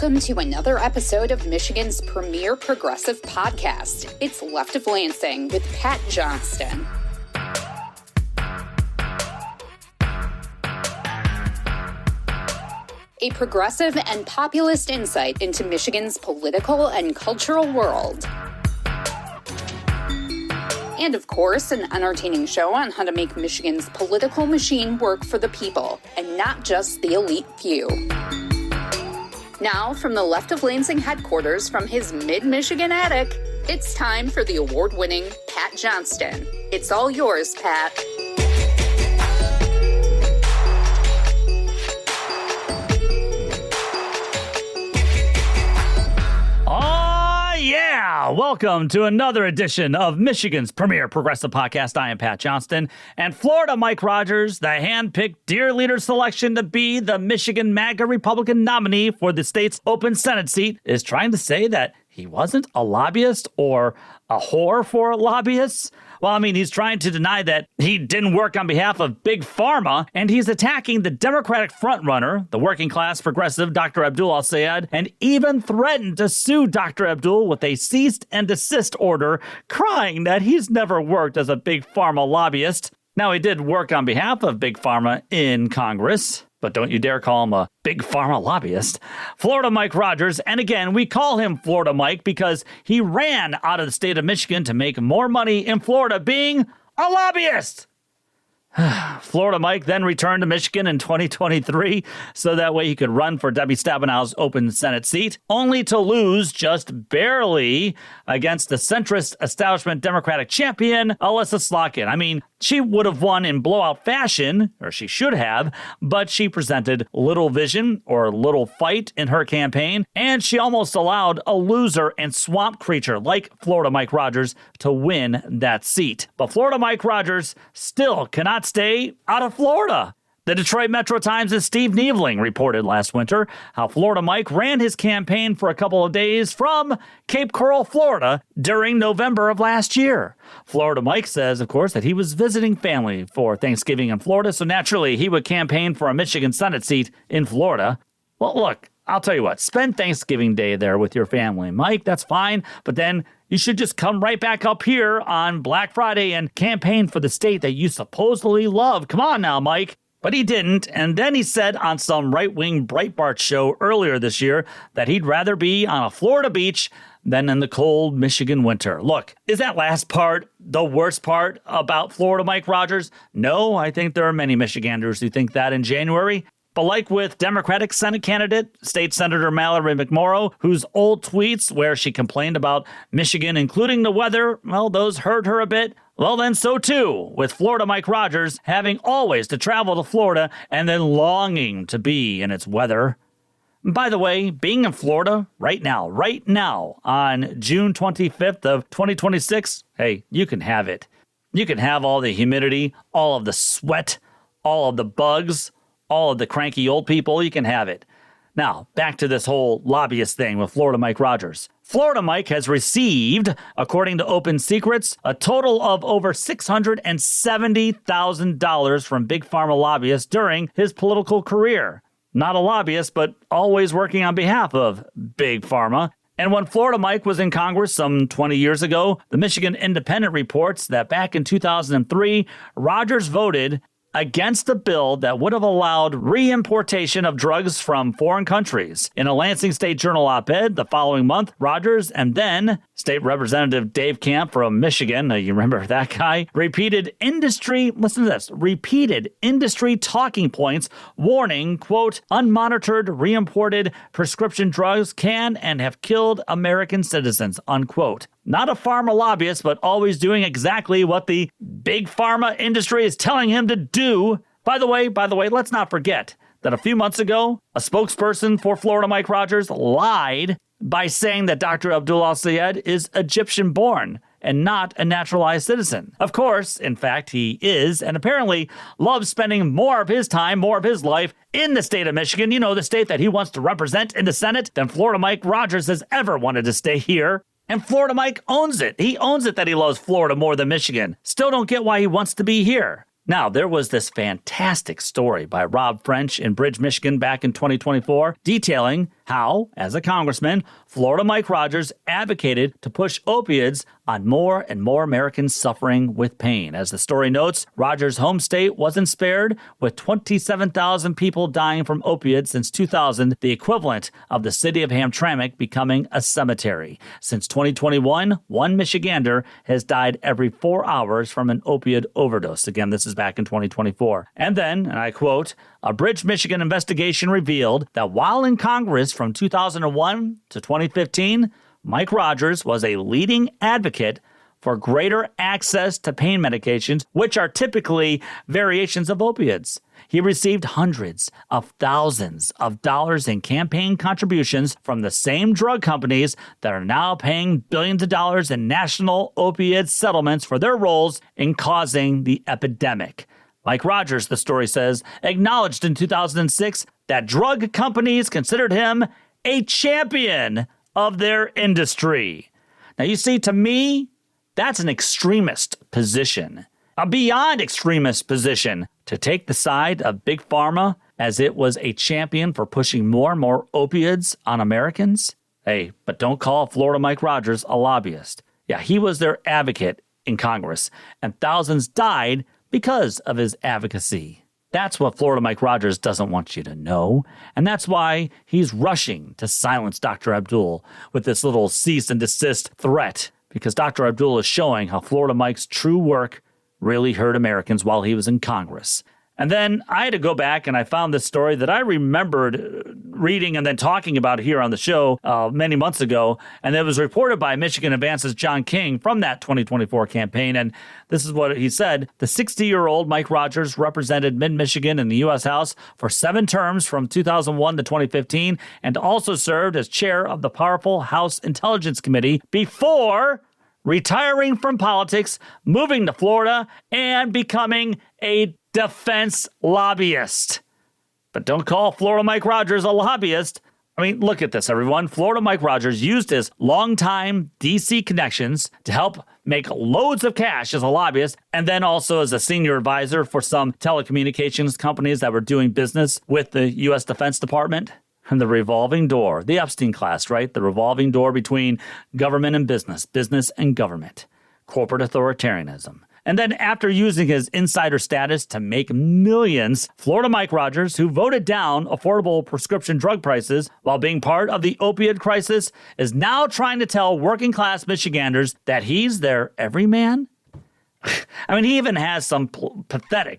Welcome to another episode of Michigan's premier progressive podcast. It's Left of Lansing with Pat Johnston. A progressive and populist insight into Michigan's political and cultural world. And of course, an entertaining show on how to make Michigan's political machine work for the people, and not just the elite few. Now, from the Left of Lansing headquarters from his mid-Michigan attic, it's time for the award-winning Pat Johnston. It's all yours, Pat. Yeah, welcome to another edition of Michigan's premier progressive podcast. I am Pat Johnston, and Florida Mike Rogers, the hand-picked Dear Leader selection to be the Michigan MAGA Republican nominee for the state's open Senate seat, is trying to say that he wasn't a lobbyist or a whore for lobbyists. Well, I mean, he's trying to deny that he didn't work on behalf of Big Pharma, and he's attacking the Democratic frontrunner, the working-class progressive Dr. Abdul El-Sayed, and even threatened to sue Dr. Abdul with a cease and desist order, crying that he's never worked as a Big Pharma lobbyist. Now, he did work on behalf of Big Pharma in Congress, but don't you dare call him a Big Pharma lobbyist. Florida Mike Rogers, and again, we call him Florida Mike because he ran out of the state of Michigan to make more money in Florida being a lobbyist. Florida Mike then returned to Michigan in 2023 so that way he could run for Debbie Stabenow's open Senate seat, only to lose just barely against the centrist establishment Democratic champion, Alyssa Slotkin. I mean, she would have won in blowout fashion, or she should have, but she presented little vision or little fight in her campaign, and she almost allowed a loser and swamp creature like Florida Mike Rogers to win that seat. But Florida Mike Rogers still cannot stay out of Florida. The Detroit Metro Times' Steve Neveling reported last winter how Florida Mike ran his campaign for a couple of days from Cape Coral, Florida, during November of last year. Florida Mike says, of course, that he was visiting family for Thanksgiving in Florida, so naturally he would campaign for a Michigan Senate seat in Florida. Well, look, I'll tell you what, spend Thanksgiving Day there with your family, Mike, that's fine, but then you should just come right back up here on Black Friday and campaign for the state that you supposedly love. Come on now, Mike. But he didn't, and then he said on some right-wing Breitbart show earlier this year that he'd rather be on a Florida beach than in the cold Michigan winter. Look, is that last part the worst part about Florida Mike Rogers? No, I think there are many Michiganders who think that in January. But like with Democratic Senate candidate, State Senator Mallory McMorrow, whose old tweets where she complained about Michigan, including the weather, well, those hurt her a bit. Well, then so too with Florida Mike Rogers having always to travel to Florida and then longing to be in its weather. By the way, being in Florida right now on June 25th of 2026, hey, you can have it. You can have all the humidity, all of the sweat, all of the bugs, all of the cranky old people, you can have it. Now, back to this whole lobbyist thing with Florida Mike Rogers. Florida Mike has received, according to Open Secrets, a total of over $670,000 from Big Pharma lobbyists during his political career. Not a lobbyist, but always working on behalf of Big Pharma. And when Florida Mike was in Congress some 20 years ago, the Michigan Independent reports that back in 2003, Rogers voted against a bill that would have allowed reimportation of drugs from foreign countries. In a Lansing State Journal op-ed the following month, Rogers and then State Representative Dave Camp from Michigan, you remember that guy, repeated industry talking points warning, quote, unmonitored, reimported prescription drugs can and have killed American citizens, unquote. Not a pharma lobbyist, but always doing exactly what the big pharma industry is telling him to do. By the way, let's not forget that a few months ago, a spokesperson for Florida Mike Rogers lied by saying that Dr. Abdul El-Sayed is Egyptian-born and not a naturalized citizen. Of course, in fact, he is, and apparently loves spending more of his time, more of his life in the state of Michigan, you know, the state that he wants to represent in the Senate, than Florida Mike Rogers has ever wanted to stay here. And Florida Mike owns it. He owns it that he loves Florida more than Michigan. Still don't get why he wants to be here. Now, there was this fantastic story by Rob French in Bridge, Michigan back in 2024 detailing how, as a congressman, Florida Mike Rogers advocated to push opiates on more and more Americans suffering with pain. As the story notes, Rogers' home state wasn't spared, with 27,000 people dying from opiates since 2000, the equivalent of the city of Hamtramck becoming a cemetery. Since 2021, one Michigander has died every 4 hours from an opioid overdose. Again, this is back in 2024. And then, and I quote, a Bridge, Michigan investigation revealed that while in Congress from 2001 to 2015, Mike Rogers was a leading advocate for greater access to pain medications, which are typically variations of opioids. He received hundreds of thousands of dollars in campaign contributions from the same drug companies that are now paying billions of dollars in national opioid settlements for their roles in causing the epidemic. Mike Rogers, the story says, acknowledged in 2006 that drug companies considered him a champion of their industry. Now, you see, to me, that's an extremist position, a beyond extremist position, to take the side of Big Pharma as it was a champion for pushing more and more opioids on Americans. Hey, but don't call Florida Mike Rogers a lobbyist. Yeah, he was their advocate in Congress, and thousands died because of his advocacy. That's what Florida Mike Rogers doesn't want you to know, and that's why he's rushing to silence Dr. Abdul with this little cease and desist threat, because Dr. Abdul is showing how Florida Mike's true work really hurt Americans while he was in Congress. And then I had to go back and I found this story that I remembered reading and then talking about here on the show many months ago. And it was reported by Michigan Advance's John King from that 2024 campaign. And this is what he said. The 60-year-old Mike Rogers represented Mid-Michigan in the U.S. House for 7 terms from 2001 to 2015 and also served as chair of the powerful House Intelligence Committee before retiring from politics, moving to Florida, and becoming a defense lobbyist. But don't call Florida Mike Rogers a lobbyist. I mean, look at this, everyone. Florida Mike Rogers used his longtime D.C. connections to help make loads of cash as a lobbyist, and then also as a senior advisor for some telecommunications companies that were doing business with the U.S. Defense Department. And the revolving door, the Epstein class, right? The revolving door between government and business and government, corporate authoritarianism. And then after using his insider status to make millions, Florida Mike Rogers, who voted down affordable prescription drug prices while being part of the opioid crisis, is now trying to tell working class Michiganders that he's their everyman. I mean, he even has some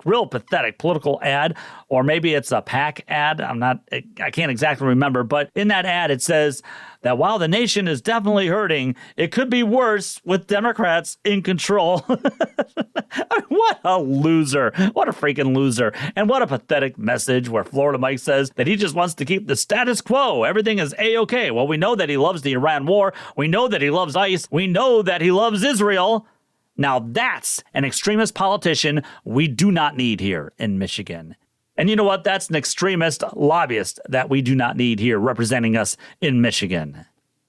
real pathetic political ad, or maybe it's a PAC ad. I can't exactly remember, but in that ad, it says that while the nation is definitely hurting, it could be worse with Democrats in control. I mean, what a loser. What a freaking loser. And what a pathetic message where Florida Mike says that he just wants to keep the status quo. Everything is A-okay. Well, we know that he loves the Iran war. We know that he loves ICE. We know that he loves Israel. Now that's an extremist politician we do not need here in Michigan. And you know what? That's an extremist lobbyist that we do not need here representing us in Michigan.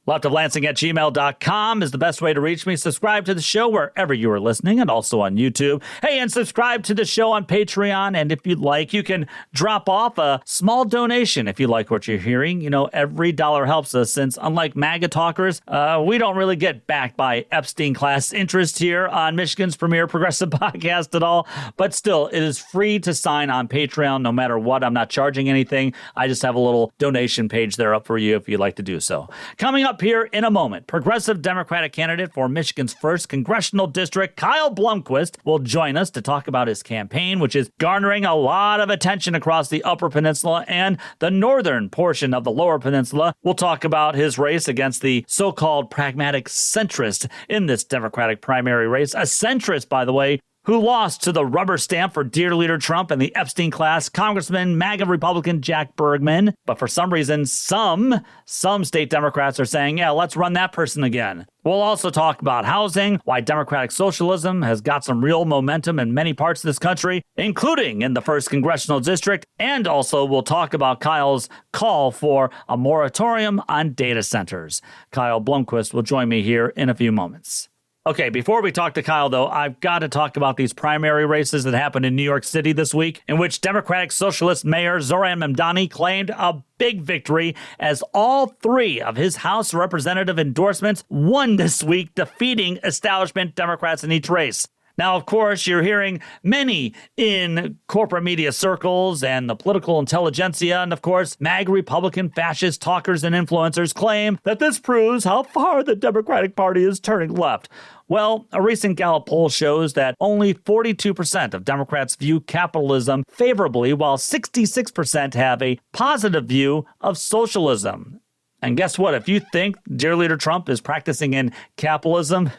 leftoflansing@gmail.com is the best way to reach me. Subscribe to the show wherever you are listening and also on YouTube. Hey, and subscribe to the show on Patreon. And if you'd like, you can drop off a small donation if you like what you're hearing. You know, every dollar helps us since unlike MAGA talkers, we don't really get backed by Epstein class interest here on Michigan's premier progressive podcast at all. But still, it is free to sign on Patreon no matter what. I'm not charging anything. I just have a little donation page there up for you if you'd like to do so. Coming up here in a moment, progressive Democratic candidate for Michigan's 1st congressional district, Kyle Blomquist, will join us to talk about his campaign, which is garnering a lot of attention across the Upper Peninsula and the northern portion of the Lower Peninsula. We'll talk about his race against the so-called pragmatic centrist in this Democratic primary race. A centrist, by the way, who lost to the rubber stamp for Dear Leader Trump and the Epstein class Congressman MAGA Republican Jack Bergman. But for some reason, some state Democrats are saying, yeah, let's run that person again. We'll also talk about housing, why Democratic Socialism has got some real momentum in many parts of this country, including in the 1st congressional district. And also we'll talk about Kyle's call for a moratorium on data centers. Kyle Blomquist will join me here in a few moments. Okay, before we talk to Kyle, though, I've got to talk about these primary races that happened in New York City this week, in which Democratic Socialist Mayor Zohran Mamdani claimed a big victory as all three of his House Representative endorsements won this week, defeating establishment Democrats in each race. Now, of course, you're hearing many in corporate media circles and the political intelligentsia, and of course, MAGA Republican fascist talkers and influencers claim that this proves how far the Democratic Party is turning left. Well, a recent Gallup poll shows that only 42% of Democrats view capitalism favorably, while 66% have a positive view of socialism. And guess what? If you think dear leader Trump is practicing in capitalism,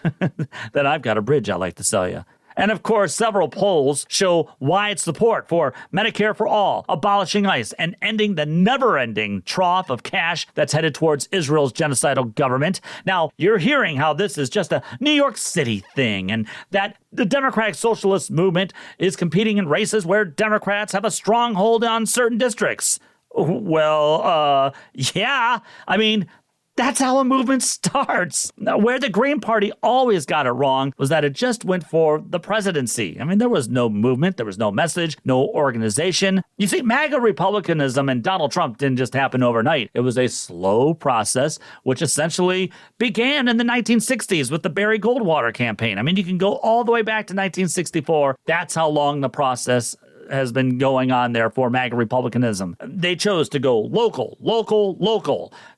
then I've got a bridge I'd like to sell you. And of course, several polls show wide support for Medicare for all, abolishing ICE, and ending the never-ending trough of cash that's headed towards Israel's genocidal government. Now, you're hearing how this is just a New York City thing, and that the Democratic Socialist movement is competing in races where Democrats have a stronghold on certain districts. Well, yeah. I mean, that's how a movement starts. Now, where the Green Party always got it wrong was that it just went for the presidency. I mean, there was no movement, there was no message, no organization. You see, MAGA Republicanism and Donald Trump didn't just happen overnight. It was a slow process, which essentially began in the 1960s with the Barry Goldwater campaign. I mean, you can go all the way back to 1964. That's how long the process has been going on there for MAGA Republicanism. They chose to go local,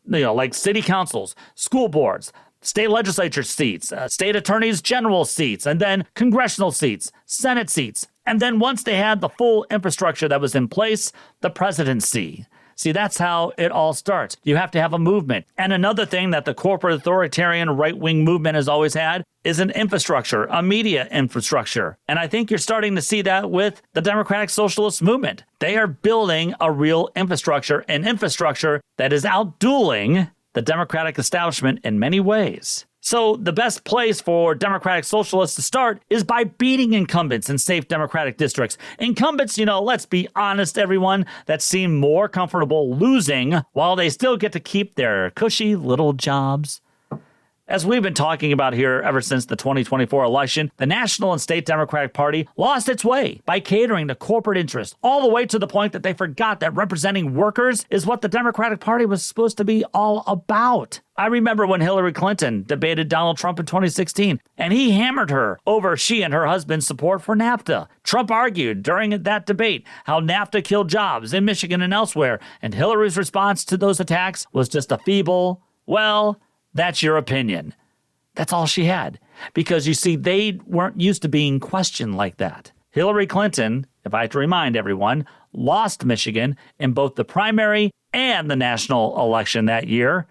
like city councils, school boards, state legislature seats, state attorneys general seats, and then congressional seats, Senate seats. And then once they had the full infrastructure that was in place, the presidency. See, that's how it all starts. You have to have a movement. And another thing that the corporate authoritarian right-wing movement has always had is an infrastructure, a media infrastructure. And I think you're starting to see that with the Democratic Socialist movement. They are building a real infrastructure, an infrastructure that is outdueling the Democratic establishment in many ways. So the best place for Democratic Socialists to start is by beating incumbents in safe Democratic districts. Incumbents, let's be honest, everyone, that seem more comfortable losing while they still get to keep their cushy little jobs. As we've been talking about here ever since the 2024 election, the National and State Democratic Party lost its way by catering to corporate interests, all the way to the point that they forgot that representing workers is what the Democratic Party was supposed to be all about. I remember when Hillary Clinton debated Donald Trump in 2016, and he hammered her over she and her husband's support for NAFTA. Trump argued during that debate how NAFTA killed jobs in Michigan and elsewhere, and Hillary's response to those attacks was just a feeble, well, that's your opinion. That's all she had. Because you see, they weren't used to being questioned like that. Hillary Clinton, if I have to remind everyone, lost Michigan in both the primary and the national election that year.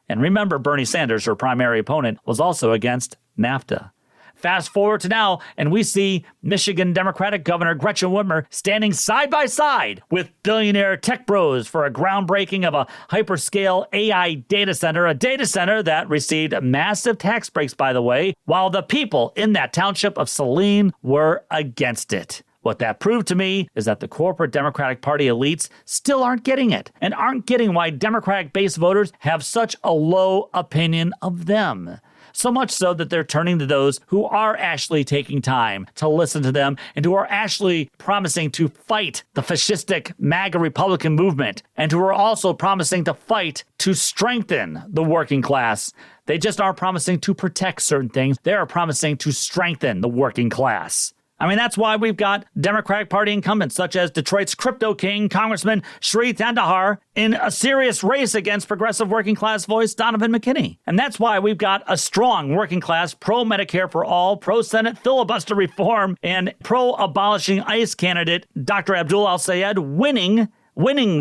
And remember, Bernie Sanders, her primary opponent, was also against NAFTA. Fast forward to now, and we see Michigan Democratic Governor Gretchen Whitmer standing side by side with billionaire tech bros for a groundbreaking of a hyperscale AI data center, a data center that received massive tax breaks, by the way, while the people in that township of Saline were against it. What that proved to me is that the corporate Democratic Party elites still aren't getting it, and aren't getting why Democratic base voters have such a low opinion of them. So much so that they're turning to those who are actually taking time to listen to them and who are actually promising to fight the fascistic MAGA Republican movement and who are also promising to fight to strengthen the working class. They just aren't promising to protect certain things. They are promising to strengthen the working class. I mean, that's why we've got Democratic Party incumbents such as Detroit's crypto king, Congressman Sri Thandahar, in a serious race against progressive working class voice Donovan McKinney. And that's why we've got a strong working class, pro-Medicare for all, pro-Senate filibuster reform, and pro-abolishing ICE candidate Dr. Abdul El-Sayed winning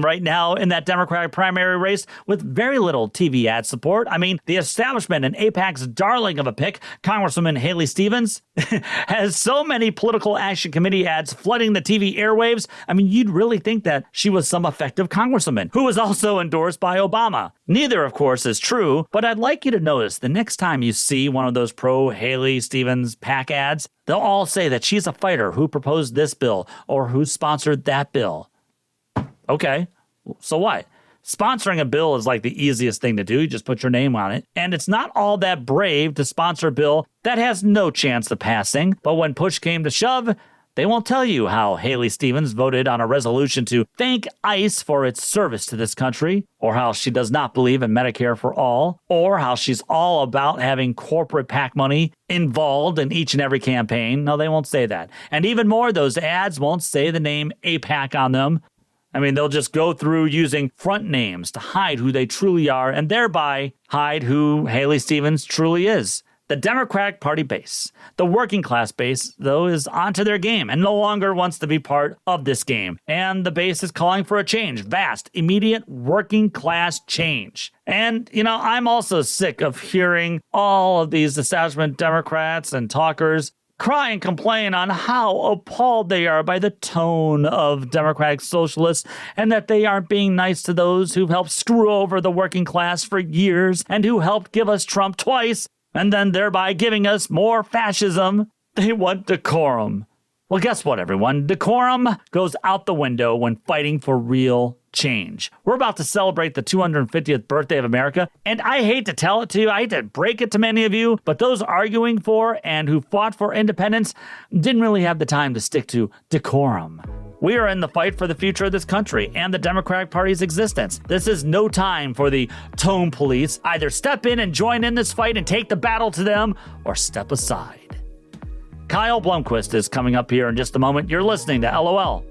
right now in that Democratic primary race with very little TV ad support. I mean, the establishment and AIPAC's darling of a pick, Congresswoman Haley Stevens, has so many political action committee ads flooding the TV airwaves. I mean, you'd really think that she was some effective congresswoman who was also endorsed by Obama. Neither, of course, is true, but I'd like you to notice the next time you see one of those pro-Haley Stevens PAC ads, they'll all say that she's a fighter who proposed this bill or who sponsored that bill. Okay, so what? Sponsoring a bill is like the easiest thing to do. You just put your name on it. And it's not all that brave to sponsor a bill that has no chance of passing. But when push came to shove, they won't tell you how Haley Stevens voted on a resolution to thank ICE for its service to this country, or how she does not believe in Medicare for all, or how she's all about having corporate PAC money involved in each and every campaign. No, they won't say that. And even more, those ads won't say the name AIPAC on them. I mean, they'll just go through using front names to hide who they truly are and thereby hide who Haley Stevens truly is. The Democratic Party base, the working class base, though, is onto their game and no longer wants to be part of this game. And the base is calling for a change, vast, immediate working class change. And, I'm also sick of hearing all of these establishment Democrats and talkers cry and complain on how appalled they are by the tone of Democratic Socialists and that they aren't being nice to those who've helped screw over the working class for years and who helped give us Trump twice and then thereby giving us more fascism. They want decorum. Well, guess what, everyone? Decorum goes out the window when fighting for real change. We're about to celebrate the 250th birthday of America, and I hate to tell it to you, I hate to break it to many of you, but those arguing for and who fought for independence didn't really have the time to stick to decorum. We are in the fight for the future of this country and the Democratic Party's existence. This is no time for the tone police. Either step in and join in this fight and take the battle to them, or step aside. Kyle Blomquist is coming up here in just a moment. You're listening to LOL.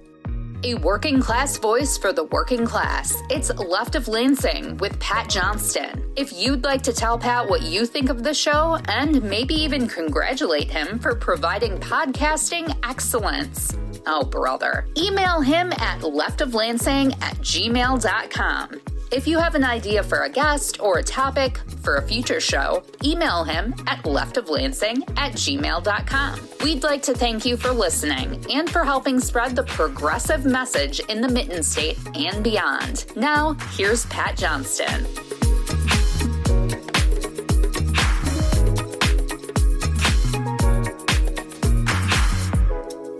A working class voice for the working class. It's Left of Lansing with Pat Johnston. If you'd like to tell Pat what you think of the show and maybe even congratulate him for providing podcasting excellence, oh brother, email him at leftoflansing@gmail.com. If you have an idea for a guest or a topic for a future show, email him at leftoflansing@gmail.com. We'd like to thank you for listening and for helping spread the progressive message in the Mitten State and beyond. Now, here's Pat Johnston.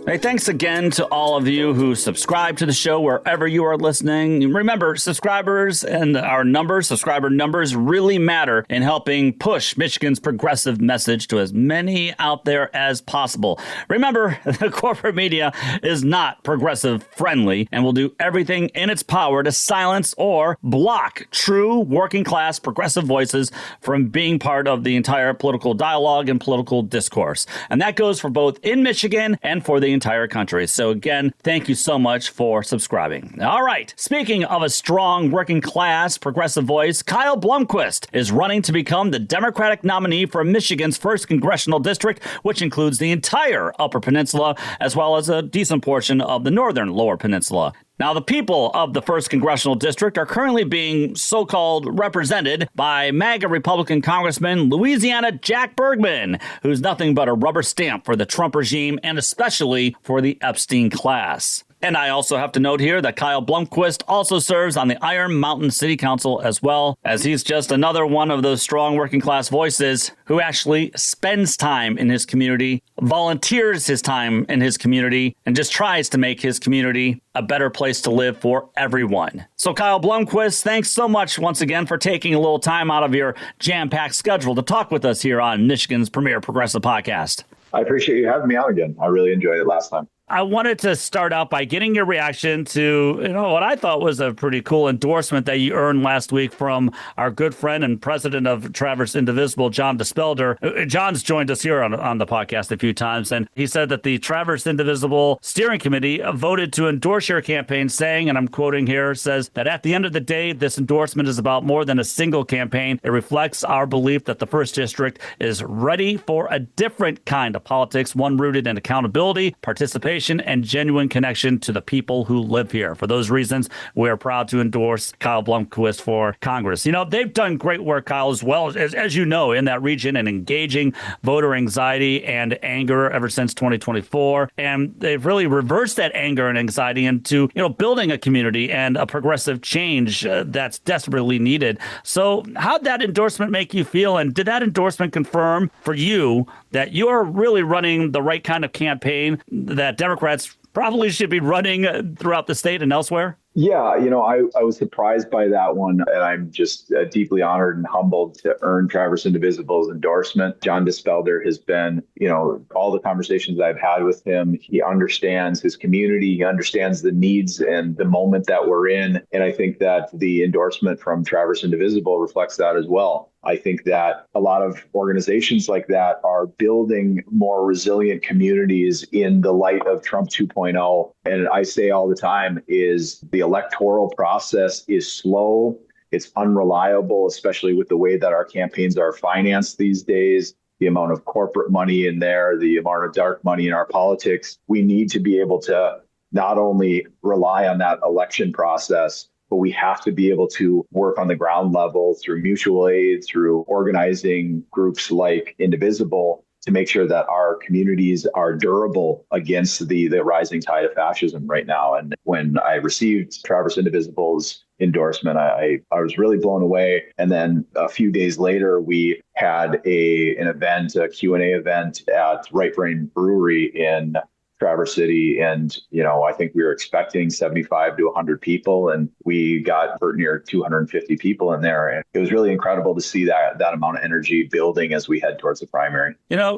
Hey, thanks again to all of you who subscribe to the show wherever you are listening. Remember, subscriber numbers really matter in helping push Michigan's progressive message to as many out there as possible. Remember, the corporate media is not progressive friendly and will do everything in its power to silence or block true working class progressive voices from being part of the entire political dialogue and political discourse. And that goes for both in Michigan and for the entire country. So again, thank you so much for subscribing. All right. Speaking of a strong working class progressive voice, Kyle Blomquist is running to become the Democratic nominee for Michigan's 1st congressional district, which includes the entire Upper Peninsula, as well as a decent portion of the northern Lower Peninsula. Now, the people of the 1st Congressional District are currently being so-called represented by MAGA Republican Congressman Louisiana Jack Bergman, who's nothing but a rubber stamp for the Trump regime and especially for the Epstein class. And I also have to note here that Kyle Blomquist also serves on the Iron Mountain City Council as well, as he's just another one of those strong working class voices who actually spends time in his community, volunteers his time in his community, and just tries to make his community a better place to live for everyone. So Kyle Blomquist, thanks so much once again for taking a little time out of your jam-packed schedule to talk with us here on Michigan's premier progressive podcast. I appreciate you having me on again. I really enjoyed it last time. I wanted to start out by getting your reaction to, what I thought was a pretty cool endorsement that you earned last week from our good friend and president of Traverse Indivisible, John Dispelder. John's joined us here on the podcast a few times, and he said that the Traverse Indivisible Steering Committee voted to endorse your campaign, saying, and I'm quoting here, says that at the end of the day, this endorsement is about more than a single campaign. It reflects our belief that the 1st District is ready for a different kind of politics, one rooted in accountability, participation, and genuine connection to the people who live here. For those reasons, we are proud to endorse Kyle Blomquist for Congress. They've done great work, Kyle, as well as you know, in that region and engaging voter anxiety and anger ever since 2024. And they've really reversed that anger and anxiety into, building a community and a progressive change that's desperately needed. So how'd that endorsement make you feel? And did that endorsement confirm for you that you're really running the right kind of campaign that Democrats probably should be running throughout the state and elsewhere? Yeah, I was surprised by that one, and I'm just deeply honored and humbled to earn Traverse Indivisible's endorsement. John Dispelder has been, all the conversations I've had with him, he understands his community, he understands the needs and the moment that we're in, and I think that the endorsement from Traverse Indivisible reflects that as well. I think that a lot of organizations like that are building more resilient communities in the light of Trump 2.0. And I say all the time is the electoral process is slow. It's unreliable, especially with the way that our campaigns are financed these days. The amount of corporate money in there, the amount of dark money in our politics. We need to be able to not only rely on that election process, but we have to be able to work on the ground level through mutual aid, through organizing groups like Indivisible to make sure that our communities are durable against the rising tide of fascism right now. And when I received Traverse Indivisible's endorsement, I was really blown away. And then a few days later, we had an event, a Q&A event at Right Brain Brewery in Traverse City. And, I think we were expecting 75 to 100 people, and we got near 250 people in there. And it was really incredible to see that amount of energy building as we head towards the primary.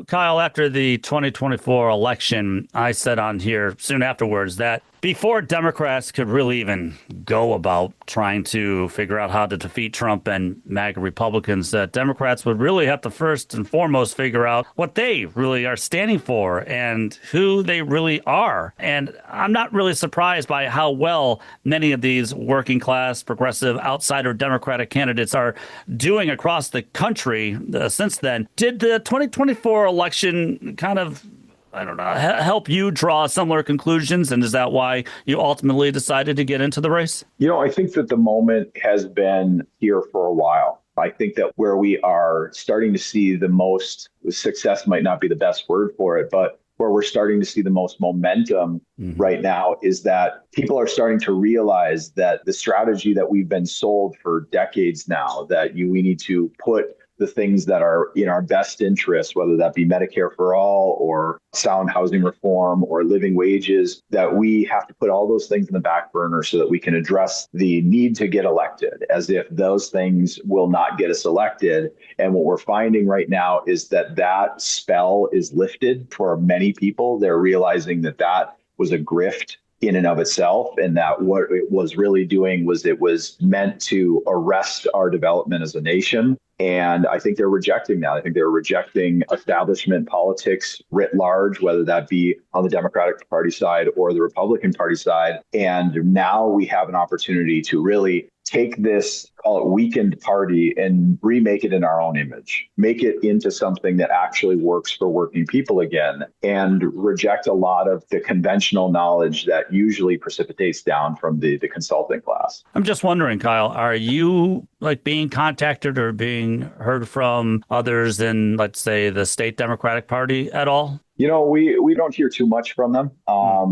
Kyle, after the 2024 election, I said on here soon afterwards that before Democrats could really even go about trying to figure out how to defeat Trump and MAGA Republicans, that Democrats would really have to first and foremost figure out what they really are standing for and who they really are. And I'm not really surprised by how well many of these working class, progressive, outsider Democratic candidates are doing across the country since then. Did the 2024 election kind of help you draw similar conclusions? And is that why you ultimately decided to get into the race? I think that the moment has been here for a while. I think that where we are starting to see the most success might not be the best word for it, but where we're starting to see the most momentum right now is that people are starting to realize that the strategy that we've been sold for decades now, that we need to put the things that are in our best interest, whether that be Medicare for all or sound housing reform or living wages, that we have to put all those things in the back burner so that we can address the need to get elected, as if those things will not get us elected. And what we're finding right now is that spell is lifted for many people. They're realizing that was a grift in and of itself, and that what it was really doing was it was meant to arrest our development as a nation. And I think they're rejecting that. I think they're rejecting establishment politics writ large, whether that be on the Democratic Party side or the Republican Party side. And now we have an opportunity to really take this, call it weakened party, and remake it in our own image, make it into something that actually works for working people again, and reject a lot of the conventional knowledge that usually precipitates down from the consulting class. I'm just wondering, Kyle, are you being contacted or being heard from others in, let's say, the state Democratic Party at all? We don't hear too much from them.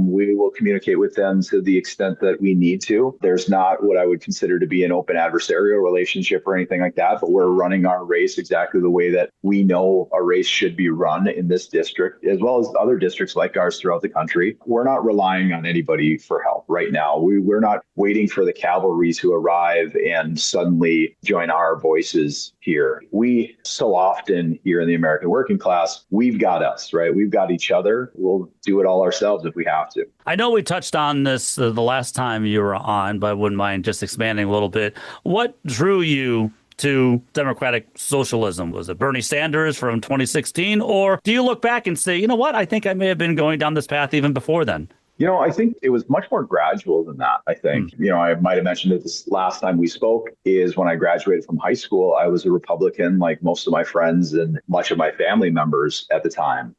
We will communicate with them to the extent that we need to. There's not what I would consider to be an open adversarial relationship or anything like that, but we're running our race exactly the way that we know a race should be run in this district, as well as other districts like ours throughout the country. We're not relying on anybody for help right now. We're not waiting for the cavalry to arrive and suddenly join our voices here. We so often here in the American working class, we've got us, right? We've got each other. We'll do it all ourselves if we have to. I know we touched on this the last time you were on, but I wouldn't mind just expanding a little bit. What drew you to democratic socialism? Was it Bernie Sanders from 2016? Or do you look back and say, what? I think I may have been going down this path even before then. I think it was much more gradual than that. I think, I might have mentioned it this last time we spoke, is when I graduated from high school, I was a Republican, like most of my friends and much of my family members at the time.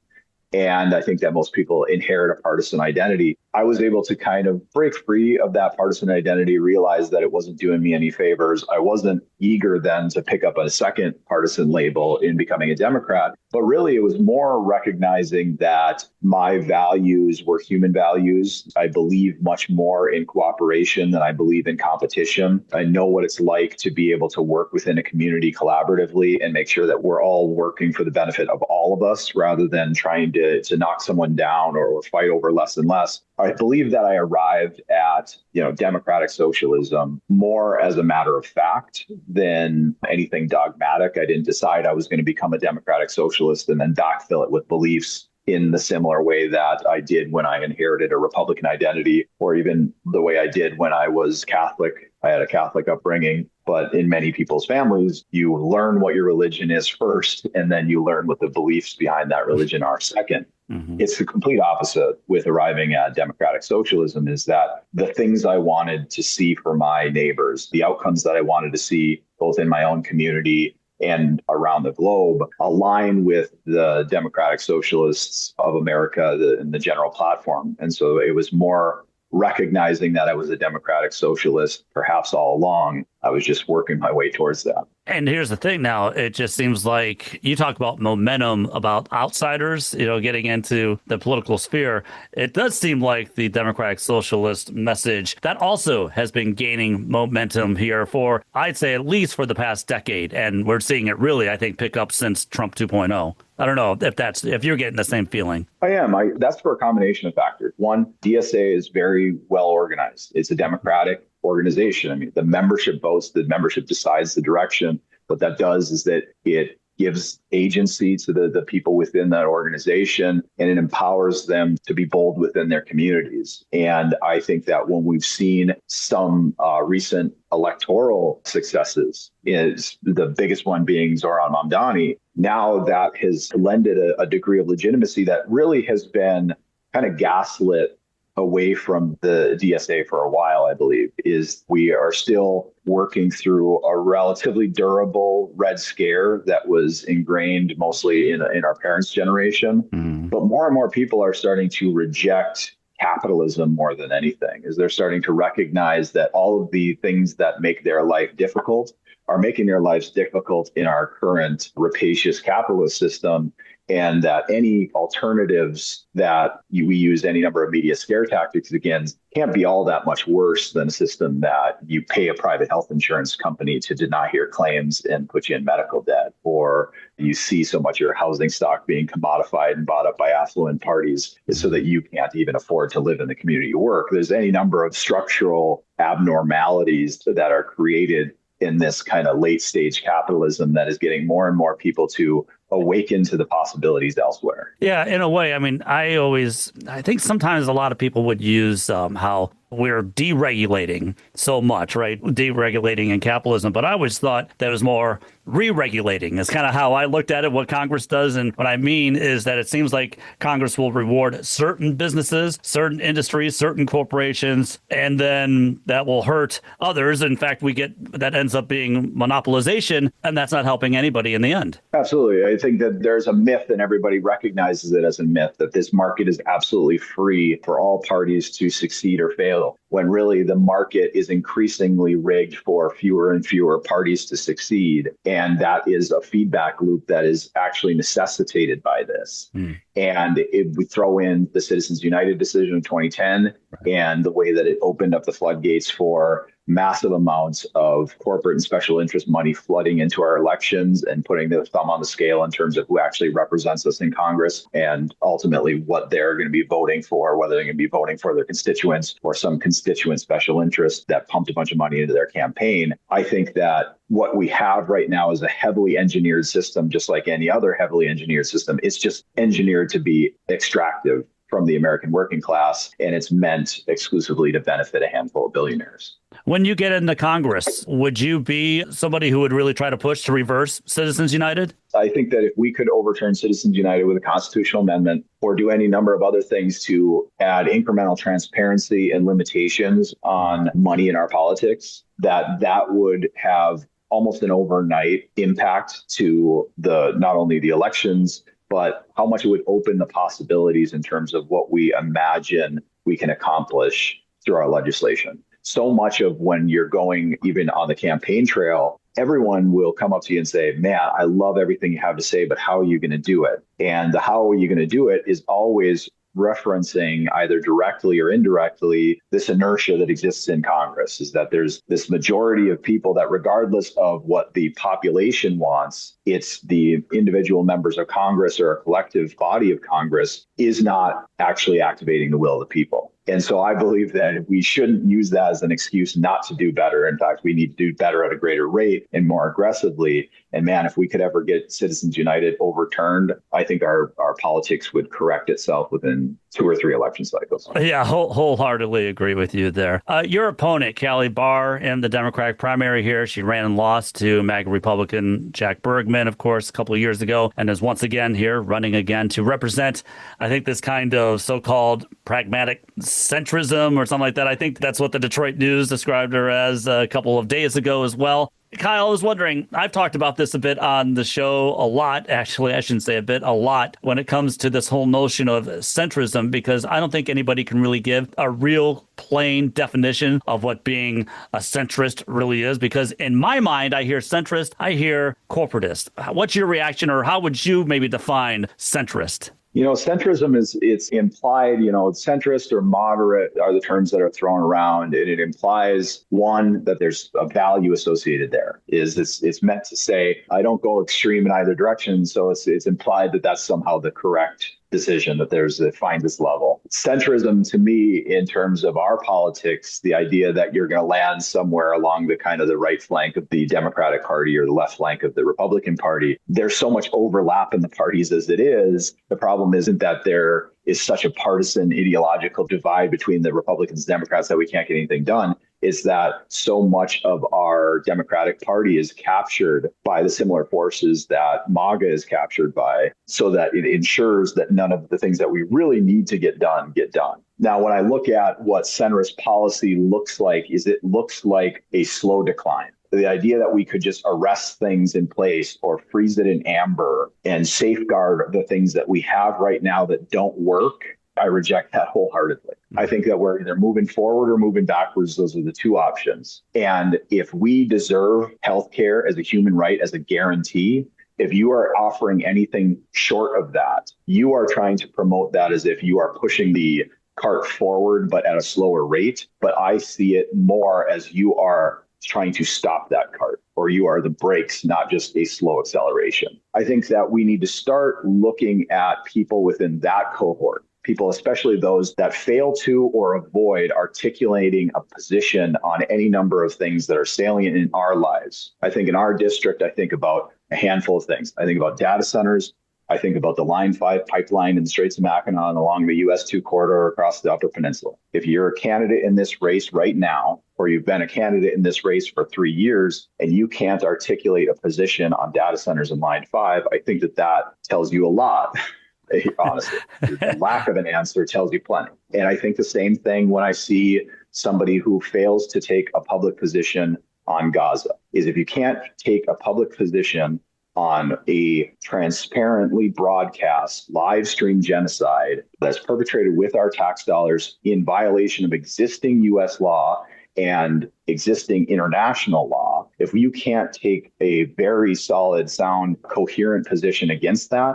And I think that most people inherit a partisan identity. I was able to kind of break free of that partisan identity, realize that it wasn't doing me any favors. I wasn't eager then to pick up a second partisan label in becoming a Democrat. But really, it was more recognizing that my values were human values. I believe much more in cooperation than I believe in competition. I know what it's like to be able to work within a community collaboratively and make sure that we're all working for the benefit of all of us rather than trying to knock someone down or fight over less and less. I believe that I arrived at, democratic socialism more as a matter of fact than anything dogmatic. I didn't decide I was going to become a democratic socialist and then backfill it with beliefs in the similar way that I did when I inherited a Republican identity, or even the way I did when I was Catholic. I had a Catholic upbringing, but in many people's families, you learn what your religion is first, and then you learn what the beliefs behind that religion are second. Mm-hmm. It's the complete opposite with arriving at democratic socialism, is that the things I wanted to see for my neighbors, the outcomes that I wanted to see both in my own community and around the globe, align with the Democratic Socialists of America and the general platform. And so it was more recognizing that I was a democratic socialist, perhaps all along. I was just working my way towards that. And here's the thing now, it just seems like you talk about momentum, about outsiders, getting into the political sphere. It does seem like the Democratic Socialist message that also has been gaining momentum here for, I'd say, at least for the past decade. And we're seeing it really, I think, pick up since Trump 2.0. I don't know if you're getting the same feeling. I am. That's for a combination of factors. One, DSA is very well organized. It's a democratic organization. I mean, the membership votes, the membership decides the direction. What that does is that it gives agency to the people within that organization, and it empowers them to be bold within their communities. And I think that when we've seen some recent electoral successes, is the biggest one being Zohran Mamdani, now that has lended a degree of legitimacy that really has been kind of gaslit away from the DSA for a while, I believe, is we are still working through a relatively durable Red Scare that was ingrained mostly in our parents' generation. Mm. But more and more people are starting to reject capitalism more than anything, is they're starting to recognize that all of the things that make their life difficult are making their lives difficult in our current rapacious capitalist system, and that any alternatives that we use any number of media scare tactics against can't be all that much worse than a system that you pay a private health insurance company to deny your claims and put you in medical debt, or you see so much of your housing stock being commodified and bought up by affluent parties so that you can't even afford to live in the community you work. There's any number of structural abnormalities that are created in this kind of late stage capitalism that is getting more and more people to awaken to the possibilities elsewhere. Yeah, in a way. I mean, I think sometimes a lot of people would use how we're deregulating so much, right? Deregulating in capitalism. But I always thought that it was more re-regulating. It's kind of how I looked at it, what Congress does. And what I mean is that it seems like Congress will reward certain businesses, certain industries, certain corporations, and then that will hurt others. In fact, that ends up being monopolization, and that's not helping anybody in the end. Absolutely. I think that there's a myth, and everybody recognizes it as a myth, that this market is absolutely free for all parties to succeed or fail, when really the market is increasingly rigged for fewer and fewer parties to succeed. And that is a feedback loop that is actually necessitated by this. And if we throw in the Citizens United decision in 2010 and the way that it opened up the floodgates for massive amounts of corporate and special interest money flooding into our elections and putting the thumb on the scale in terms of who actually represents us in Congress and ultimately what they're going to be voting for, whether they're going to be voting for their constituents or some constituent special interest that pumped a bunch of money into their campaign. I think that what we have right now is a heavily engineered system, just like any other heavily engineered system. It's just engineered to be extractive from the American working class, and it's meant exclusively to benefit a handful of billionaires. When you get into Congress, would you be somebody who would really try to push to reverse Citizens United? I think that if we could overturn Citizens United with a constitutional amendment or do any number of other things to add incremental transparency and limitations on money in our politics, that would have almost an overnight impact to not only the elections, but how much it would open the possibilities in terms of what we imagine we can accomplish through our legislation. So much of when you're going even on the campaign trail everyone will come up to you and say, man, I love everything you have to say, but how are you going to do it? And the how are you going to do it is always referencing either directly or indirectly this inertia that exists in Congress, is that there's this majority of people that regardless of what the population wants, it's the individual members of Congress or a collective body of Congress is not actually activating the will of the people. And so I believe that we shouldn't use that as an excuse not to do better. In fact, we need to do better at a greater rate and more aggressively. And man, if we could ever get Citizens United overturned, I think our politics would correct itself within 2 or 3 election cycles. Yeah, wholeheartedly agree with you there. Your opponent, Callie Barr, in the Democratic primary here, she ran and lost to MAGA Republican Jack Bergman, of course, a couple of years ago, and is once again here running again to represent, I think, this kind of so-called pragmatic centrism or something like that. I think that's what the Detroit News described her as a couple of days ago as well. Kyle, I was wondering, I've talked about this a bit on the show a lot, actually, I shouldn't say a lot, when it comes to this whole notion of centrism, because I don't think anybody can really give a real plain definition of what being a centrist really is, because in my mind, I hear centrist, I hear corporatist. What's your reaction, or how would you maybe define centrist? Centrism it's implied, centrist or moderate are the terms that are thrown around. And it implies, one, that there's a value associated there. It's meant to say, I don't go extreme in either direction. So it's implied that that's somehow the correct decision, that find this level. Centrism, to me, in terms of our politics, the idea that you're going to land somewhere along the kind of the right flank of the Democratic Party or the left flank of the Republican Party, there's so much overlap in the parties as it is. The problem isn't that there is such a partisan ideological divide between the Republicans and Democrats that we can't get anything done. Is that so much of our Democratic Party is captured by the similar forces that MAGA is captured by, so that it ensures that none of the things that we really need to get done get done. Now, when I look at what centrist policy looks like, it looks like a slow decline. The idea that we could just arrest things in place or freeze it in amber and safeguard the things that we have right now that don't work, I reject that wholeheartedly. I think that we're either moving forward or moving backwards. Those are the two options. And if we deserve healthcare as a human right, as a guarantee, if you are offering anything short of that, you are trying to promote that as if you are pushing the cart forward, but at a slower rate. But I see it more as you are trying to stop that cart, or you are the brakes, not just a slow acceleration. I think that we need to start looking at people within that cohort. People, especially those that fail to or avoid articulating a position on any number of things that are salient in our lives. I think in our district, I think about a handful of things. I think about data centers. I think about the Line 5 pipeline in the Straits of Mackinac along the US 2 corridor across the Upper Peninsula. If you're a candidate in this race right now, or you've been a candidate in this race for 3 years, and you can't articulate a position on data centers in Line 5, I think that tells you a lot. Honestly, the lack of an answer tells you plenty. And I think the same thing when I see somebody who fails to take a public position on Gaza, is if you can't take a public position on a transparently broadcast live stream genocide that's perpetrated with our tax dollars in violation of existing U.S. law and existing international law, if you can't take a very solid, sound, coherent position against that,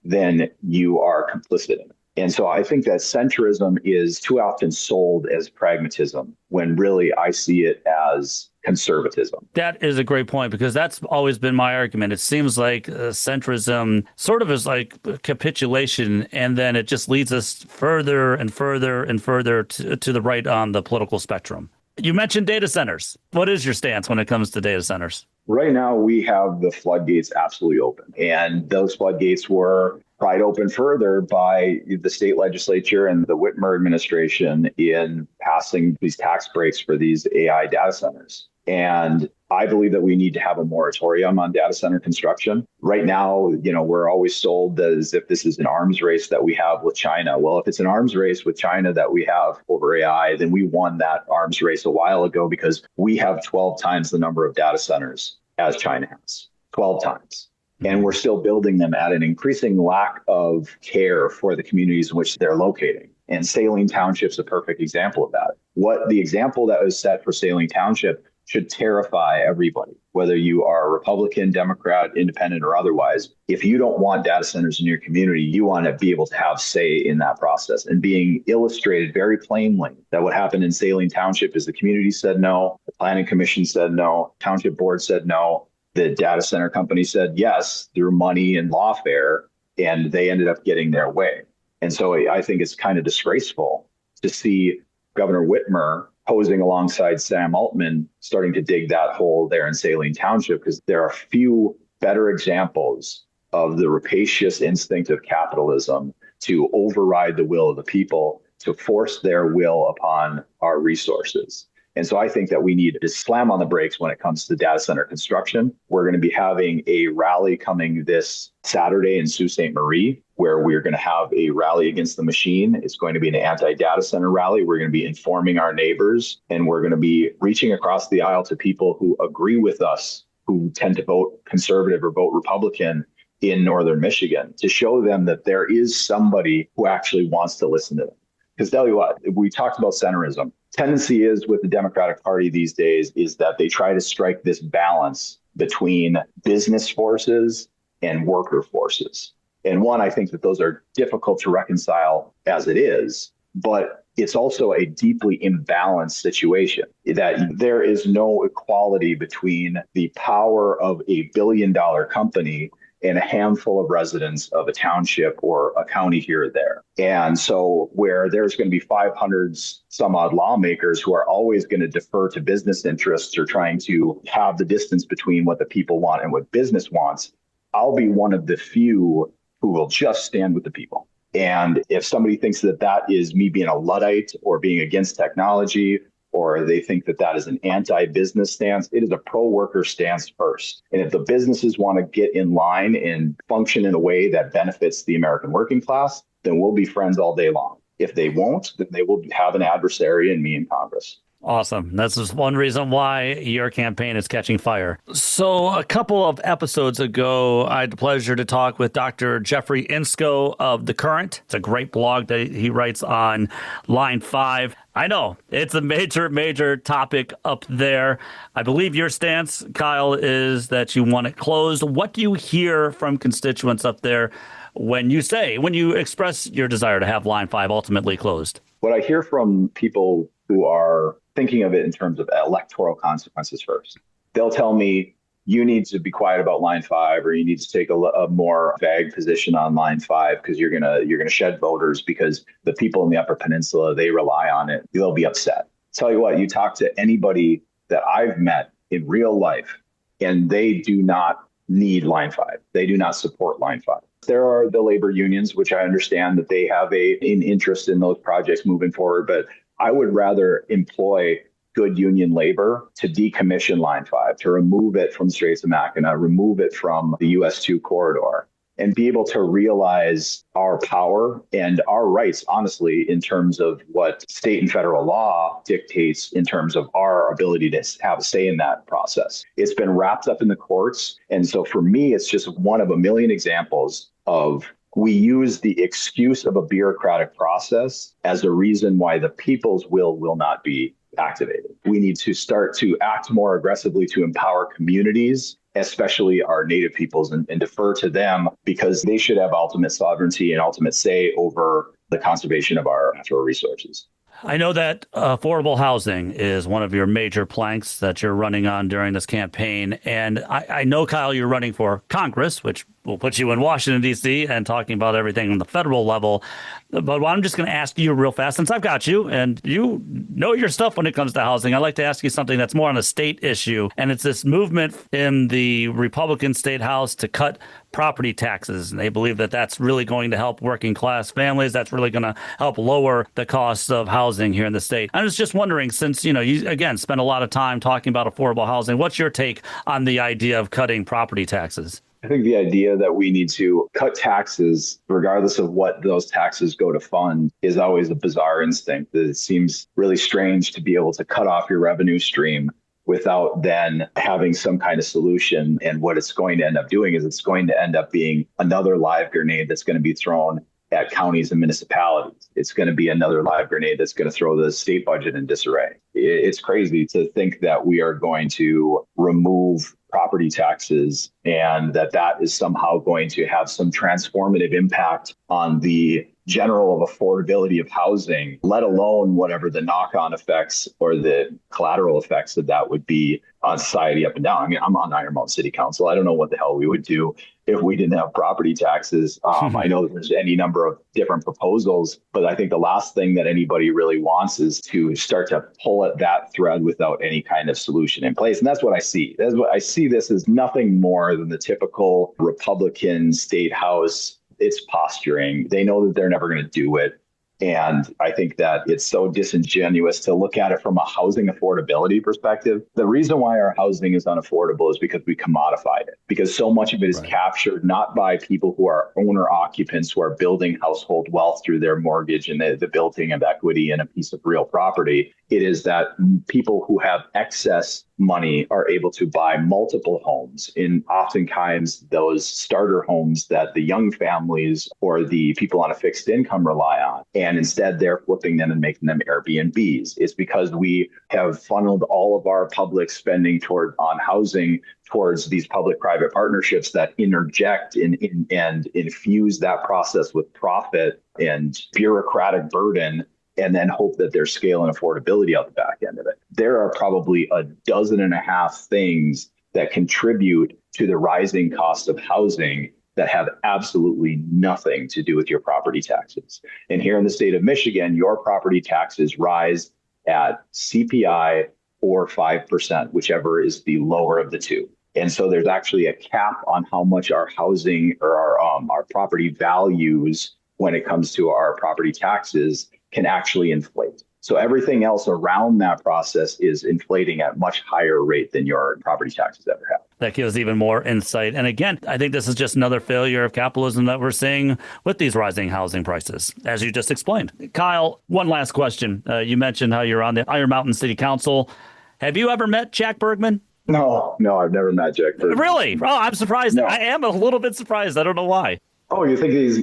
then you are complicit in it. And so I think that centrism is too often sold as pragmatism, when really I see it as conservatism. That is a great point, because that's always been my argument. It seems like centrism sort of is like capitulation, and then it just leads us further and further and further to the right on the political spectrum. You mentioned data centers. What is your stance when it comes to data centers? Right now, we have the floodgates absolutely open, and those floodgates were pried open further by the state legislature and the Whitmer administration in passing these tax breaks for these AI data centers. And I believe that we need to have a moratorium on data center construction. Right now, we're always sold as if this is an arms race that we have with China. Well, if it's an arms race with China that we have over AI, then we won that arms race a while ago, because we have 12 times the number of data centers as China has, 12 times. And we're still building them at an increasing lack of care for the communities in which they're locating. And Saline Township's a perfect example of that. What the example that was set for Saline Township should terrify everybody, whether you are Republican, Democrat, Independent, or otherwise. If you don't want data centers in your community, you want to be able to have say in that process. And being illustrated very plainly that what happened in Saline Township is the community said no, the Planning Commission said no, Township Board said no, the data center company said yes through money and lawfare, and they ended up getting their way. And so I think it's kind of disgraceful to see Governor Whitmer posing alongside Sam Altman, starting to dig that hole there in Saline Township, because there are few better examples of the rapacious instinct of capitalism to override the will of the people, to force their will upon our resources. And so I think that we need to slam on the brakes when it comes to data center construction. We're going to be having a rally coming this Saturday in Sault Ste. Marie, where we're going to have a rally against the machine. It's going to be an anti-data center rally. We're going to be informing our neighbors, and we're going to be reaching across the aisle to people who agree with us, who tend to vote conservative or vote Republican in Northern Michigan, to show them that there is somebody who actually wants to listen to them. Because tell you what, we talked about centrism. Tendency is with the Democratic Party these days is that they try to strike this balance between business forces and worker forces. And one, I think that those are difficult to reconcile as it is, but it's also a deeply imbalanced situation, that there is no equality between the power of a billion-dollar company and a handful of residents of a township or a county here or there. And so where there's going to be 500 some odd lawmakers who are always going to defer to business interests or trying to have the distance between what the people want and what business wants, I'll be one of the few who will just stand with the people. And if somebody thinks that that is me being a Luddite or being against technology, or they think that that is an anti-business stance, it is a pro-worker stance first. And if the businesses want to get in line and function in a way that benefits the American working class, then we'll be friends all day long. If they won't, then they will have an adversary in me in Congress. Awesome. That's just one reason why your campaign is catching fire. So a couple of episodes ago, I had the pleasure to talk with Dr. Jeffrey Insko of The Current. It's a great blog that he writes on Line 5. I know it's a major topic up there. I believe your stance, Kyle, is that you want it closed. What do you hear from constituents up there when you express your desire to have Line 5 ultimately closed? What I hear from people who are thinking of it in terms of electoral consequences first, they'll tell me, you need to be quiet about Line 5, or you need to take a more vague position on Line 5 because you're gonna shed voters because the people in the Upper Peninsula, they rely on it. They'll be upset. Tell you what, you talk to anybody that I've met in real life, and they do not need Line 5. They do not support Line 5. There are the labor unions, which I understand that they have an interest in those projects moving forward, but I would rather employ good union labor to decommission Line 5, to remove it from the Straits of Mackinac, remove it from the US 2 corridor, and be able to realize our power and our rights, honestly, in terms of what state and federal law dictates in terms of our ability to have a say in that process. It's been wrapped up in the courts. And so for me, it's just one of a million examples of we use the excuse of a bureaucratic process as a reason why the people's will not be activated. We need to start to act more aggressively to empower communities, especially our Native peoples, and defer to them because they should have ultimate sovereignty and ultimate say over the conservation of our natural resources. I know that affordable housing is one of your major planks that you're running on during this campaign. And I know, Kyle, you're running for Congress, which will put you in Washington, D.C., and talking about everything on the federal level. But I'm just going to ask you real fast, since I've got you, and you know your stuff when it comes to housing. I'd like to ask you something that's more on a state issue. And it's this movement in the Republican State House to cut property taxes. And they believe that that's really going to help working class families. That's really going to help lower the costs of housing here in the state. I was just wondering, since, you again, spend a lot of time talking about affordable housing, what's your take on the idea of cutting property taxes? I think the idea that we need to cut taxes, regardless of what those taxes go to fund, is always a bizarre instinct. It seems really strange to be able to cut off your revenue stream without then having some kind of solution. And what it's going to end up doing is it's going to end up being another live grenade that's going to be thrown at counties and municipalities. It's going to be another live grenade that's going to throw the state budget in disarray. It's crazy to think that we are going to remove property taxes and that is somehow going to have some transformative impact on the general affordability of housing, let alone whatever the knock-on effects or the collateral effects of that would be on society up and down. I mean, I'm on Iron Mountain City Council. I don't know what the hell we would do if we didn't have property taxes. I know there's any number of different proposals, but I think the last thing that anybody really wants is to start to pull at that thread without any kind of solution in place. And that's what I see. I see this as nothing more than the typical Republican state house. It's posturing. They know that they're never going to do it. And I think that it's so disingenuous to look at it from a housing affordability perspective. The reason why our housing is unaffordable is because we commodified it, because so much of it is captured not by people who are owner occupants who are building household wealth through their mortgage and the building of equity in a piece of real property. It is that people who have excess money are able to buy multiple homes, in oftentimes those starter homes that the young families or the people on a fixed income rely on. And instead they're flipping them and making them Airbnbs. It's because we have funneled all of our public spending on housing towards these public-private partnerships that interject and infuse that process with profit and bureaucratic burden, and then hope that there's scale and affordability out the back end of it. There are probably a dozen and a half things that contribute to the rising cost of housing that have absolutely nothing to do with your property taxes. And here in the state of Michigan, your property taxes rise at CPI or 5%, whichever is the lower of the two. And so there's actually a cap on how much our housing or our property values when it comes to our property taxes can actually inflate. So everything else around that process is inflating at much higher rate than your property taxes ever have. That gives even more insight. And again, I think this is just another failure of capitalism that we're seeing with these rising housing prices, as you just explained. Kyle, one last question. You mentioned how you're on the Iron Mountain City Council. Have you ever met Jack Bergman? No, I've never met Jack Bergman. Really? Oh, I'm surprised. No. I am a little bit surprised. I don't know why. Oh, you think he's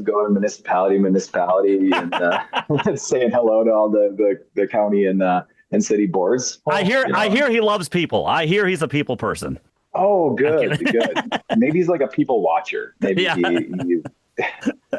going municipality and saying hello to all the county and city boards? I hear he loves people. I hear he's a people person. Oh, good. Maybe he's like a people watcher. Maybe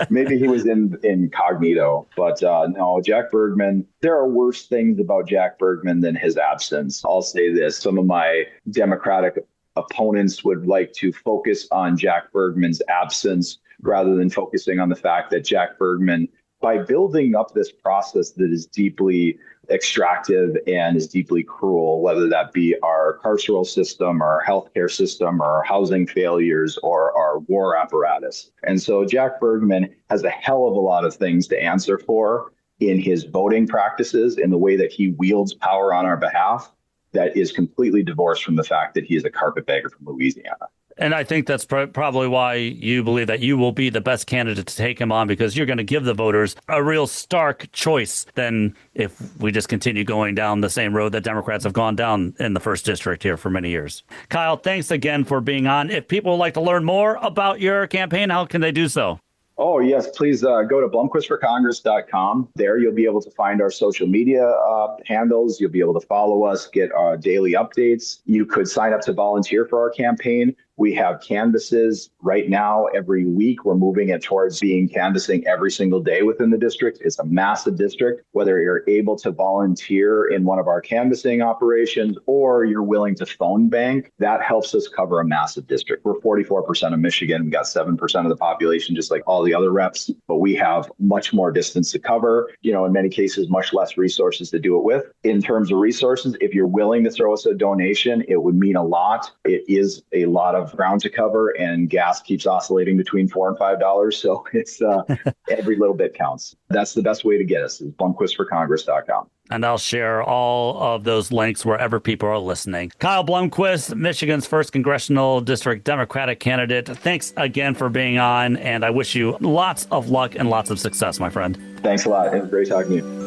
maybe he was incognito. But no, Jack Bergman. There are worse things about Jack Bergman than his absence. I'll say this: some of my Democratic opponents would like to focus on Jack Bergman's absence rather than focusing on the fact that Jack Bergman, by building up this process that is deeply extractive and is deeply cruel, whether that be our carceral system, our healthcare system, or our housing failures, or our war apparatus. And so Jack Bergman has a hell of a lot of things to answer for in his voting practices, in the way that he wields power on our behalf, that is completely divorced from the fact that he is a carpetbagger from Louisiana. And I think that's probably why you believe that you will be the best candidate to take him on, because you're going to give the voters a real stark choice than if we just continue going down the same road that Democrats have gone down in the 1st District here for many years. Kyle, thanks again for being on. If people would like to learn more about your campaign, how can they do so? Oh, yes. Please go to Blomquist4Congress.com. There you'll be able to find our social media handles. You'll be able to follow us, get our daily updates. You could sign up to volunteer for our campaign. We have canvases right now every week. We're moving it towards canvassing every single day within the district. It's a massive district. Whether you're able to volunteer in one of our canvassing operations or you're willing to phone bank, that helps us cover a massive district. We're 44% of Michigan. We got 7% of the population, just like all the other reps, but we have much more distance to cover, in many cases, much less resources to do it with. In terms of resources, if you're willing to throw us a donation, it would mean a lot. It is a lot of ground to cover, and gas keeps oscillating between $4 and $5. So it's every little bit counts. That's the best way to get us, is Blomquist4Congress.com. And I'll share all of those links wherever people are listening. Kyle Blomquist, Michigan's 1st Congressional District Democratic candidate. Thanks again for being on, and I wish you lots of luck and lots of success, my friend. Thanks a lot. It was great talking to you.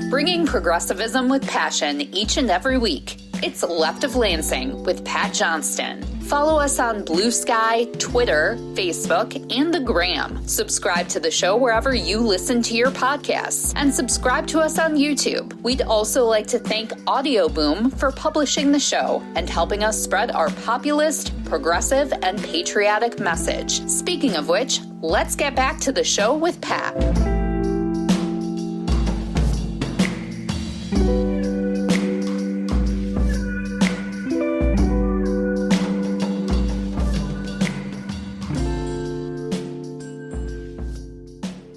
Bringing progressivism with passion each and every week. It's Left of Lansing with Pat Johnston. Follow us on Blue Sky, Twitter, Facebook, and the Gram. Subscribe to the show wherever you listen to your podcasts, and subscribe to us on YouTube. We'd also like to thank Audio Boom for publishing the show and helping us spread our populist, progressive, and patriotic message. Speaking of which, let's get back to the show with Pat.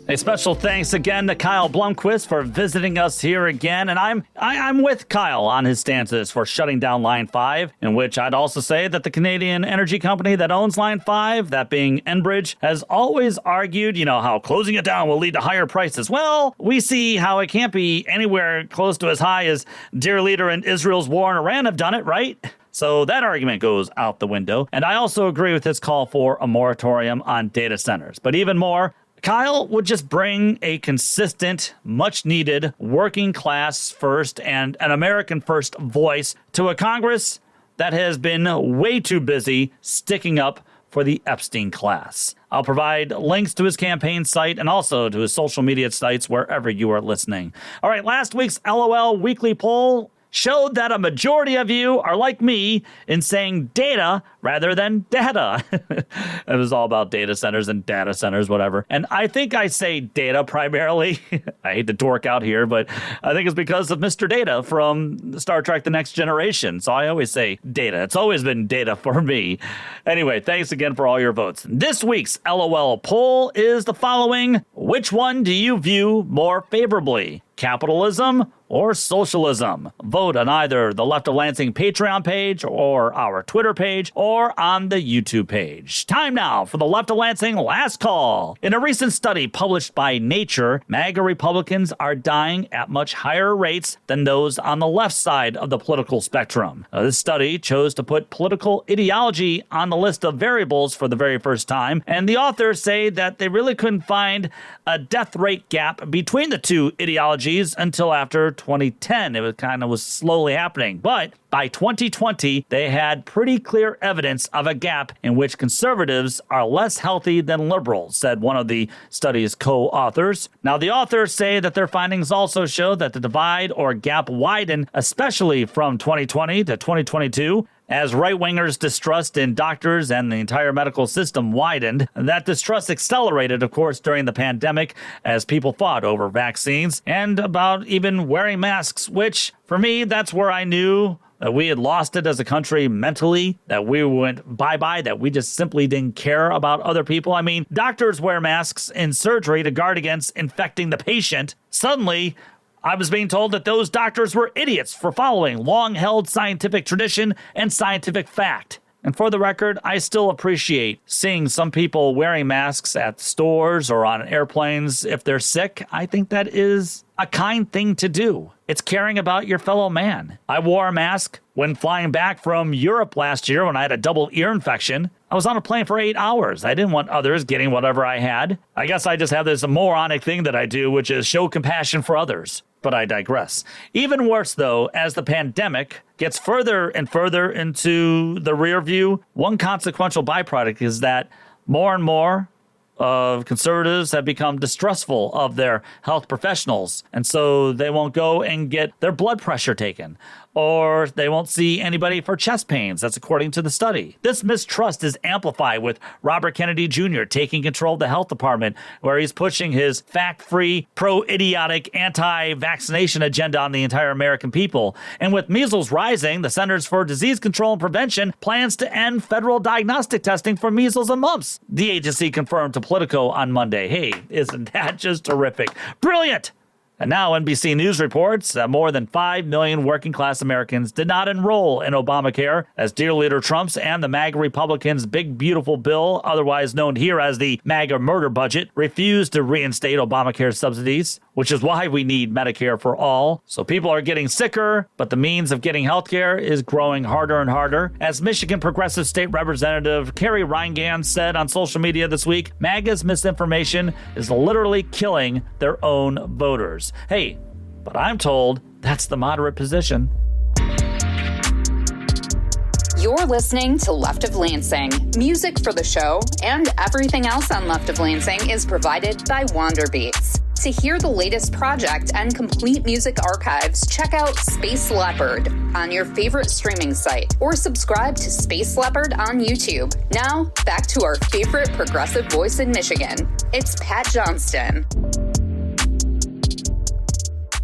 A special thanks again to Kyle Blomquist for visiting us here again, and I'm with Kyle on his stances for shutting down Line 5, in which I'd also say that the Canadian energy company that owns Line 5, that being Enbridge, has always argued, how closing it down will lead to higher prices. Well, we see how it can't be anywhere close to as high as dear leader in Israel's war in Iran have done it, right? So that argument goes out the window, and I also agree with his call for a moratorium on data centers. But even more, Kyle would just bring a consistent, much-needed, working-class first and an American first voice to a Congress that has been way too busy sticking up for the Epstein class. I'll provide links to his campaign site and also to his social media sites wherever you are listening. All right, last week's LOL weekly poll showed that a majority of you are like me in saying data rather than data. It was all about data centers and data centers, whatever. And I think I say data primarily. I hate to dork out here, but I think it's because of Mr. Data from Star Trek The Next Generation. So I always say data. It's always been data for me. Anyway, thanks again for all your votes. This week's LOL poll is the following. Which one do you view more favorably? Capitalism or socialism? Vote on either the Left of Lansing Patreon page or our Twitter page or on the YouTube page. Time now for the Left of Lansing last call. In a recent study published by Nature, MAGA Republicans are dying at much higher rates than those on the left side of the political spectrum. This study chose to put political ideology on the list of variables for the very first time, and the authors say that they really couldn't find a death rate gap between the two ideologies until after 2010. It was slowly happening. But by 2020, they had pretty clear evidence of a gap in which conservatives are less healthy than liberals, said one of the study's co-authors. Now, the authors say that their findings also show that the divide or gap widened, especially from 2020 to 2022, as right-wingers' distrust in doctors and the entire medical system widened. That distrust accelerated, of course, during the pandemic as people fought over vaccines and about even wearing masks, which, for me, that's where I knew that we had lost it as a country mentally, that we went bye-bye, that we just simply didn't care about other people. I mean, doctors wear masks in surgery to guard against infecting the patient. Suddenly, I was being told that those doctors were idiots for following long-held scientific tradition and scientific fact. And for the record, I still appreciate seeing some people wearing masks at stores or on airplanes if they're sick. I think that is a kind thing to do. It's caring about your fellow man. I wore a mask when flying back from Europe last year when I had a double ear infection. I was on a plane for 8 hours. I didn't want others getting whatever I had. I guess I just have this moronic thing that I do, which is show compassion for others. But I digress. Even worse, though, as the pandemic gets further and further into the rear view, one consequential byproduct is that more and more of conservatives have become distrustful of their health professionals. And so they won't go and get their blood pressure taken, or they won't see anybody for chest pains. That's according to the study. This mistrust is amplified with Robert Kennedy Jr. taking control of the health department, where he's pushing his fact-free, pro-idiotic, anti-vaccination agenda on the entire American people. And with measles rising, the Centers for Disease Control and Prevention plans to end federal diagnostic testing for measles and mumps. The agency confirmed to Politico on Monday. Hey, isn't that just terrific? Brilliant! And now NBC News reports that more than 5 million working-class Americans did not enroll in Obamacare, as dear leader Trump's and the MAGA Republicans' big, beautiful bill, otherwise known here as the MAGA murder budget, refused to reinstate Obamacare subsidies, which is why we need Medicare for all. So people are getting sicker, but the means of getting health care is growing harder and harder. As Michigan Progressive State Representative Carrie Reingan said on social media this week, MAGA's misinformation is literally killing their own voters. Hey, but I'm told that's the moderate position. You're listening to Left of Lansing. Music for the show and everything else on Left of Lansing is provided by Wanderbeats. To hear the latest project and complete music archives, check out Space Leopard on your favorite streaming site or subscribe to Space Leopard on YouTube. Now, back to our favorite progressive voice in Michigan. It's Pat Johnston.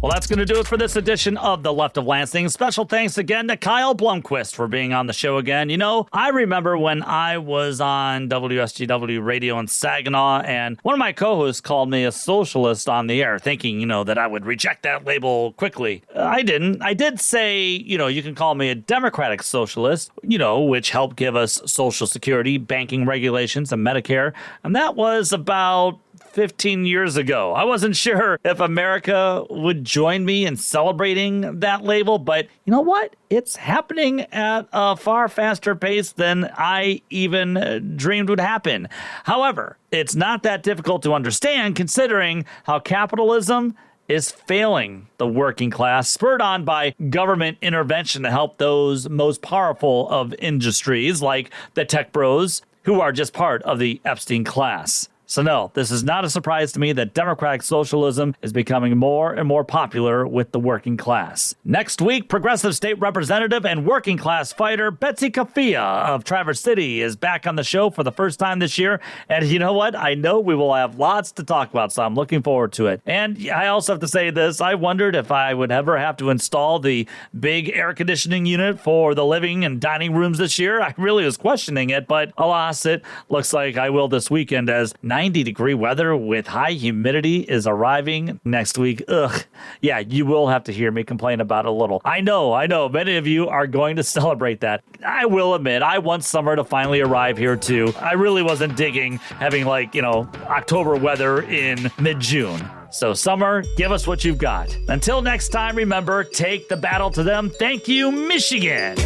Well, that's going to do it for this edition of The Left of Lansing. Special thanks again to Kyle Blomquist for being on the show again. You know, I remember when I was on WSGW radio in Saginaw, and one of my co-hosts called me a socialist on the air, thinking, that I would reject that label quickly. I didn't. I did say, you can call me a Democratic Socialist, which helped give us Social Security, banking regulations, and Medicare. And that was about 15 years ago. I wasn't sure if America would join me in celebrating that label, but you know what? It's happening at a far faster pace than I even dreamed would happen. However, it's not that difficult to understand considering how capitalism is failing the working class, spurred on by government intervention to help those most powerful of industries like the tech bros, who are just part of the Epstein class. So no, this is not a surprise to me that democratic socialism is becoming more and more popular with the working class. Next week, progressive state representative and working class fighter Betsy Kafia of Traverse City is back on the show for the first time this year. And you know what? I know we will have lots to talk about, so I'm looking forward to it. And I also have to say this. I wondered if I would ever have to install the big air conditioning unit for the living and dining rooms this year. I really was questioning it, but alas, it looks like I will this weekend as 90-degree weather with high humidity is arriving next week. Ugh. Yeah, you will have to hear me complain about it a little. I know. Many of you are going to celebrate that. I will admit, I want summer to finally arrive here too. I really wasn't digging having October weather in mid-June. So summer, give us what you've got. Until next time, remember, take the battle to them. Thank you, Michigan.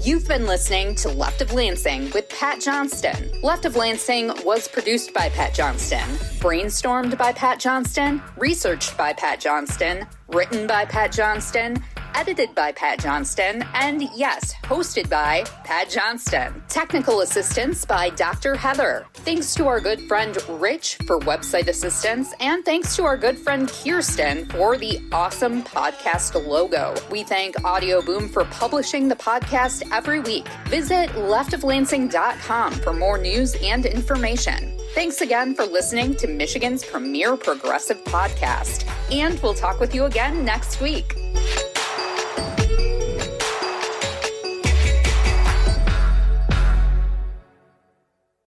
You've been listening to Left of Lansing with Pat Johnston. Left of Lansing was produced by Pat Johnston, brainstormed by Pat Johnston, researched by Pat Johnston, written by Pat Johnston, edited by Pat Johnston, and yes, hosted by Pat Johnston. Technical assistance by Dr. Heather. Thanks to our good friend Rich for website assistance, and thanks to our good friend Kirsten for the awesome podcast logo. We thank Audio Boom for publishing the podcast every week. Visit leftoflansing.com for more news and information. Thanks again for listening to Michigan's premier progressive podcast, and we'll talk with you again next week.